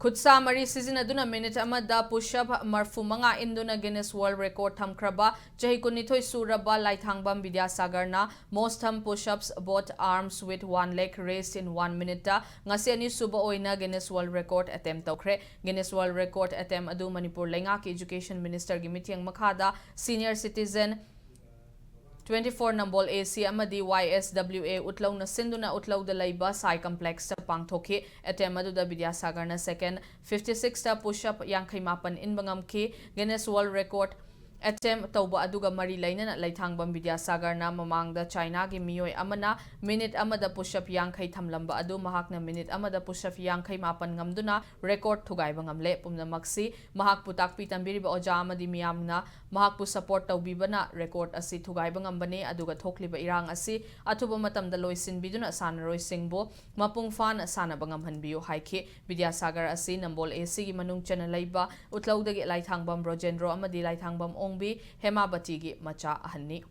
Khutsa mari sizinaduna minute amada push-up marfumanga induna Guinness World Record thamkraba chahi kunithoi suraba laithangbam Bidyasagar na most thumb push-ups both arms with one leg raised in 1 minute ta ngasi ani suba oina Guinness World Record attempt tawkhre. Guinness World Record attempt adu Manipur Lengaki Education Minister gi mitiang makhada senior citizen 24 Nambol AC amadi YSWA utlaw na sinduna utlaw da layba Sai Complex sa pangthoki atem adu da Bidyasagar na second 56 ta push-up yangkhay mapan inbangam ki Guinness World Record attempt tawba aduga mari laina na laithangbam Bidyasagar na mamangda China gi miyoi amana minute amada push-up yangkhay thamlamba adu mahak na minute amada push-up yangkhay mapan ngamduna record thugaiba ngamle pumnamaksi mahak putak pitambiriba oja amadi miyamna mahak pu support tawbibana record asi thugaiba ngambane aduga thokliba irang asi athuba matamda loisin biduna sanaroi singbo mapung fan sanaba ngamhanbiyo haikhi Bidyasagar asi Nambol AC gi manung chana laiba utlawdagi laithangbam Rojendro amadi laithangbam Ongbi Hemabati gi macha ahanni